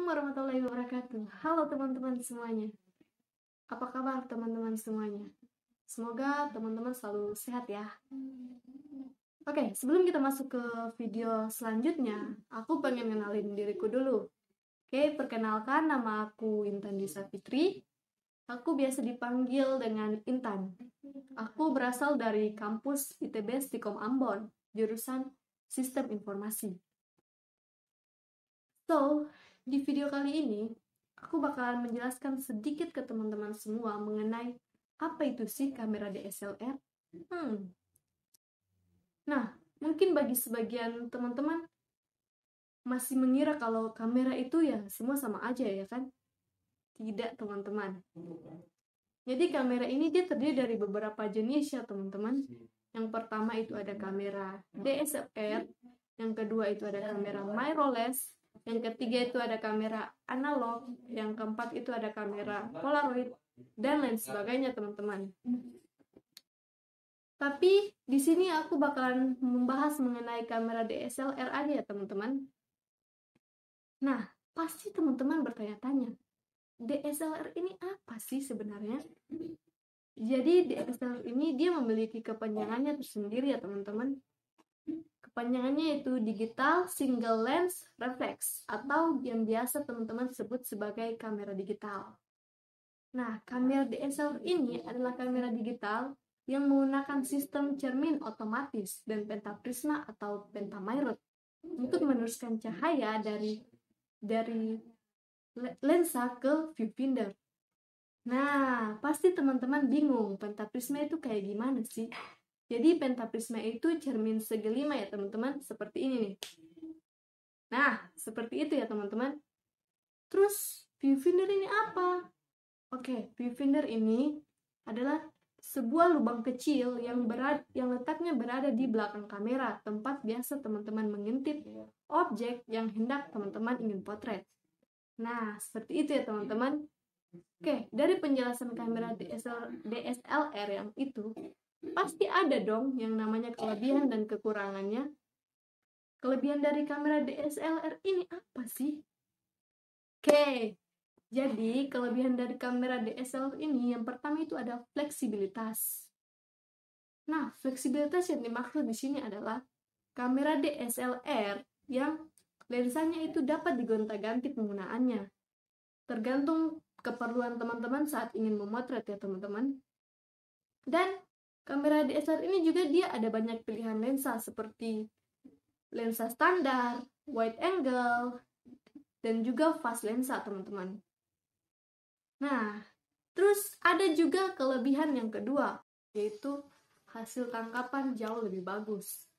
warahmatullahi wabarakatuh. Halo teman-teman semuanya. Apa kabar teman-teman semuanya? Semoga teman-teman selalu sehat ya. Oke, sebelum kita masuk ke video selanjutnya, aku pengen kenalin diriku dulu. Oke, perkenalkan, nama aku Intan Disa Fitri. Aku biasa dipanggil dengan Intan. Aku berasal dari kampus ITB Stikom Ambon, jurusan Sistem Informasi. So, di video kali ini, aku bakalan menjelaskan sedikit ke teman-teman semua mengenai apa itu sih kamera DSLR. Nah, mungkin bagi sebagian teman-teman masih mengira kalau kamera itu ya semua sama aja ya kan? Tidak, teman-teman. Jadi kamera ini dia terdiri dari beberapa jenis ya teman-teman. Yang pertama itu ada kamera DSLR, yang kedua itu ada kamera mirrorless, yang ketiga itu ada kamera analog, yang keempat itu ada kamera polaroid, dan lain sebagainya teman-teman. Tapi di sini aku bakalan membahas mengenai kamera DSLR aja ya teman-teman. Nah, pasti teman-teman bertanya-tanya, DSLR ini apa sih sebenarnya? Jadi DSLR ini dia memiliki kepanjangannya tersendiri ya teman-teman. Kepanjangannya itu Digital Single Lens Reflex, atau yang biasa teman-teman sebut sebagai kamera digital. Nah, kamera DSLR ini adalah kamera digital yang menggunakan sistem cermin otomatis dan pentaprisma atau pentamirror untuk meneruskan cahaya dari lensa ke viewfinder. Nah, pasti teman-teman bingung pentaprisma itu kayak gimana sih? Jadi pentaprisma itu cermin segi 5 ya teman-teman, seperti ini nih. Nah, seperti itu ya teman-teman. Terus viewfinder ini apa? Oke, viewfinder ini adalah sebuah lubang kecil yang letaknya berada di belakang kamera, tempat biasa teman-teman mengintip objek yang hendak teman-teman ingin potret. Nah, seperti itu ya teman-teman. Oke, dari penjelasan kamera DSLR yang itu, pasti ada dong yang namanya kelebihan dan kekurangannya. Kelebihan dari kamera DSLR ini apa sih? Oke, jadi kelebihan dari kamera DSLR ini yang pertama itu ada fleksibilitas. Nah, fleksibilitas yang dimaksud di sini adalah kamera DSLR yang lensanya itu dapat digonta-ganti penggunaannya, tergantung keperluan teman-teman saat ingin memotret ya teman-teman. Dan kamera DSLR ini juga dia ada banyak pilihan lensa seperti lensa standar, wide angle, dan juga fast lensa teman-teman. Nah, terus ada juga kelebihan yang kedua, yaitu hasil tangkapan jauh lebih bagus.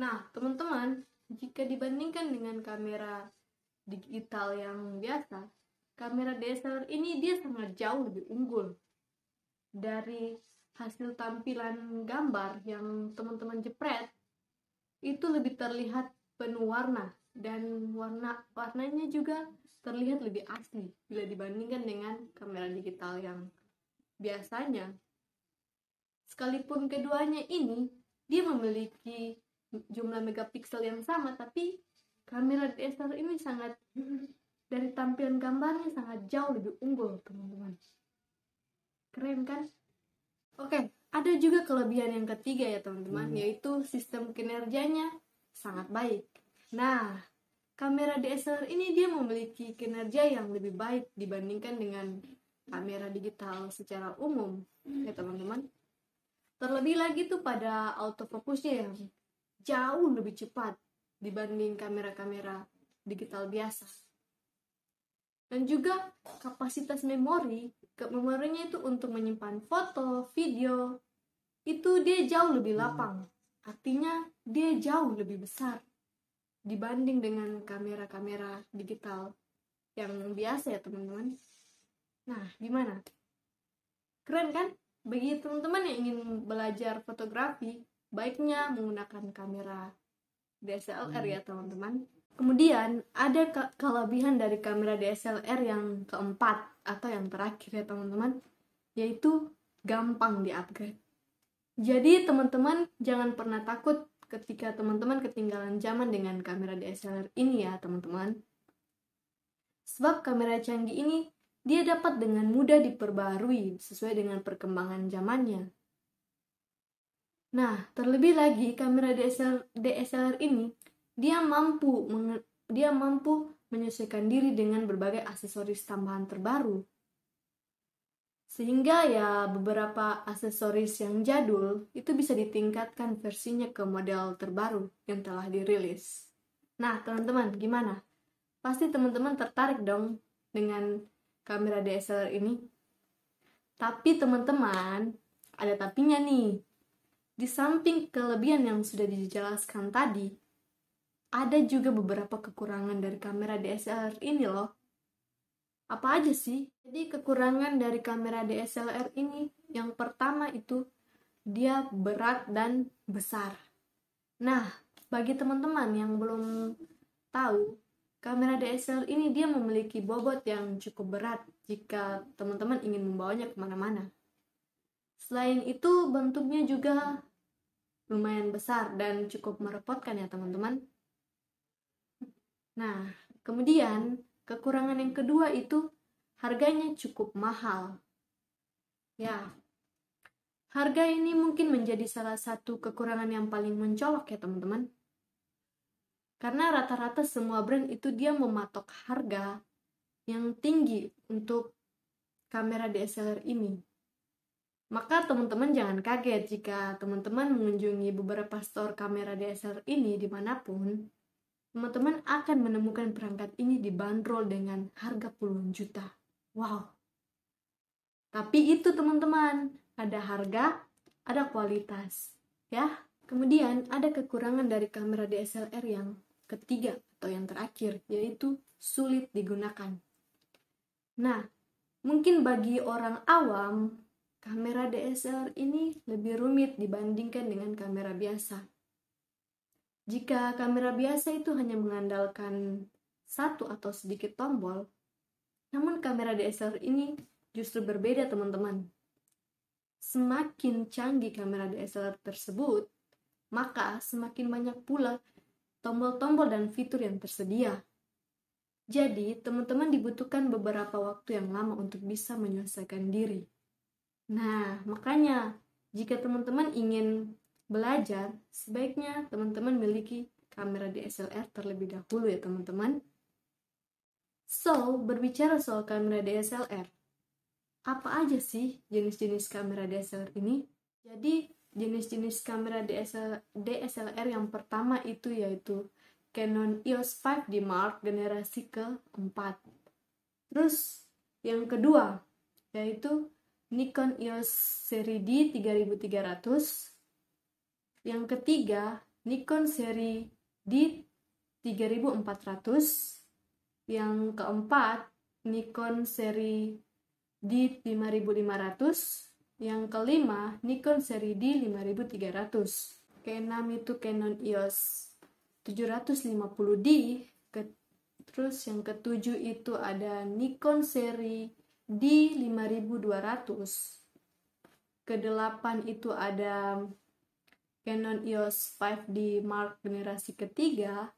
Nah, teman-teman, jika dibandingkan dengan kamera digital yang biasa, kamera DSLR ini dia sangat jauh lebih unggul. Dari hasil tampilan gambar yang teman-teman jepret itu lebih terlihat penuh warna, dan warnanya juga terlihat lebih asli bila dibandingkan dengan kamera digital yang biasanya. Sekalipun keduanya ini dia memiliki jumlah megapiksel yang sama, tapi kamera DSLR ini sangat dari tampilan gambarnya sangat jauh lebih unggul teman-teman. Keren kan? Oke, ada juga kelebihan yang ketiga ya teman-teman, yaitu sistem kinerjanya sangat baik. Nah, kamera DSLR ini dia memiliki kinerja yang lebih baik dibandingkan dengan kamera digital secara umum ya teman-teman. Terlebih lagi tuh pada autofokusnya yang jauh lebih cepat dibanding kamera-kamera digital biasa. Dan juga kapasitas memorinya itu untuk menyimpan foto, video, itu dia jauh lebih lapang. Artinya dia jauh lebih besar dibanding dengan kamera-kamera digital yang biasa ya teman-teman. Nah, gimana? Keren kan? Bagi teman-teman yang ingin belajar fotografi, baiknya menggunakan kamera DSLR ya teman-teman. Kemudian ada kelebihan dari kamera DSLR yang keempat atau yang terakhir ya teman-teman, yaitu gampang di-upgrade. Jadi teman-teman jangan pernah takut ketika teman-teman ketinggalan zaman dengan kamera DSLR ini ya teman-teman. Sebab kamera canggih ini dia dapat dengan mudah diperbarui sesuai dengan perkembangan zamannya. Nah, terlebih lagi kamera DSLR ini dia mampu menyesuaikan diri dengan berbagai aksesoris tambahan terbaru. Sehingga ya beberapa aksesoris yang jadul itu bisa ditingkatkan versinya ke model terbaru yang telah dirilis. Nah, teman-teman, gimana? Pasti teman-teman tertarik dong dengan kamera DSLR ini. Tapi teman-teman, ada tapinya nih. Di samping kelebihan yang sudah dijelaskan tadi, ada juga beberapa kekurangan dari kamera DSLR ini loh. Apa aja sih? Jadi kekurangan dari kamera DSLR ini, yang pertama itu dia berat dan besar. Nah, bagi teman-teman yang belum tahu, kamera DSLR ini dia memiliki bobot yang cukup berat jika teman-teman ingin membawanya kemana-mana. Selain itu, bentuknya juga lumayan besar dan cukup merepotkan ya teman-teman. Nah, kemudian kekurangan yang kedua itu harganya cukup mahal. Ya, harga ini mungkin menjadi salah satu kekurangan yang paling mencolok ya teman-teman. Karena rata-rata semua brand itu dia mematok harga yang tinggi untuk kamera DSLR ini. Maka teman-teman jangan kaget jika teman-teman mengunjungi beberapa store kamera DSLR ini dimanapun, teman-teman akan menemukan perangkat ini dibanderol dengan harga puluhan juta. Wow. Tapi itu teman-teman, ada harga, ada kualitas. Ya, kemudian ada kekurangan dari kamera DSLR yang ketiga atau yang terakhir, yaitu sulit digunakan. Nah, mungkin bagi orang awam, kamera DSLR ini lebih rumit dibandingkan dengan kamera biasa. Jika kamera biasa itu hanya mengandalkan satu atau sedikit tombol, namun kamera DSLR ini justru berbeda teman-teman. Semakin canggih kamera DSLR tersebut, maka semakin banyak pula tombol-tombol dan fitur yang tersedia. Jadi, teman-teman dibutuhkan beberapa waktu yang lama untuk bisa menyelesaikan diri. Nah, makanya jika teman-teman ingin belajar, sebaiknya teman-teman miliki kamera DSLR terlebih dahulu ya teman-teman. So, berbicara soal kamera DSLR, apa aja sih jenis-jenis kamera DSLR ini? Jadi, jenis-jenis kamera DSLR yang pertama itu yaitu Canon EOS 5D Mark generasi keempat. Terus yang kedua yaitu Nikon EOS seri D 3300. Yang ketiga Nikon seri D 3400. Yang keempat Nikon seri D 5500. Yang kelima Nikon seri D 5300. Keenam itu Canon EOS 750D. Terus yang ketujuh itu ada Nikon seri D 5200. Kedelapan itu ada Canon EOS 5D Mark generasi ketiga.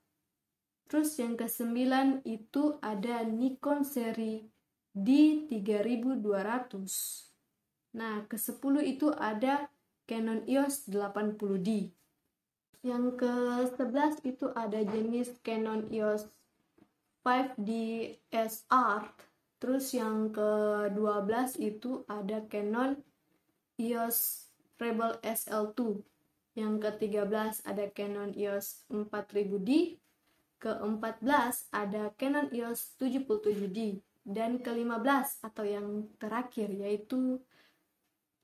Terus yang kesembilan itu ada Nikon seri D 3200. Nah, ke-10 itu ada Canon EOS 80D. Yang ke-11 itu ada jenis Canon EOS 5D SR. Terus yang ke-12 itu ada Canon EOS Rebel SL2. Yang ke-13 ada Canon EOS 4000D. Ke-14 ada Canon EOS 77D. Dan ke-15 atau yang terakhir yaitu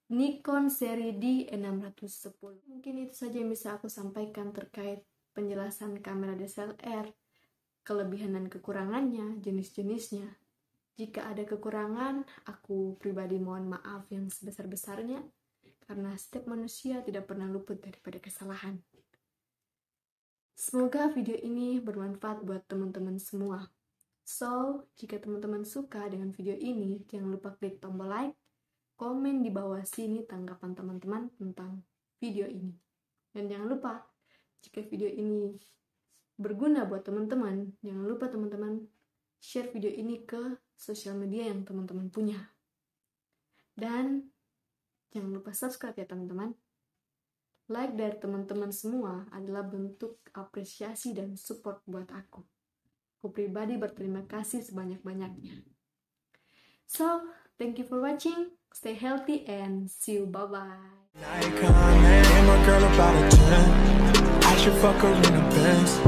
Nikon seri D610. Mungkin itu saja yang bisa aku sampaikan terkait penjelasan kamera DSLR, kelebihan dan kekurangannya, jenis-jenisnya. Jika ada kekurangan, aku pribadi mohon maaf yang sebesar-besarnya, karena setiap manusia tidak pernah luput daripada kesalahan. Semoga video ini bermanfaat buat teman-teman semua. So, jika teman-teman suka dengan video ini, jangan lupa klik tombol like, komen di bawah sini tanggapan teman-teman tentang video ini. Dan jangan lupa, jika video ini berguna buat teman-teman, jangan lupa teman-teman share video ini ke sosial media yang teman-teman punya. Dan jangan lupa subscribe ya teman-teman. Like dari teman-teman semua adalah bentuk apresiasi dan support buat aku. Aku pribadi berterima kasih sebanyak-banyaknya. So, thank you for watching. Stay healthy and see you. Bye-bye. I should fuck her in a Benz.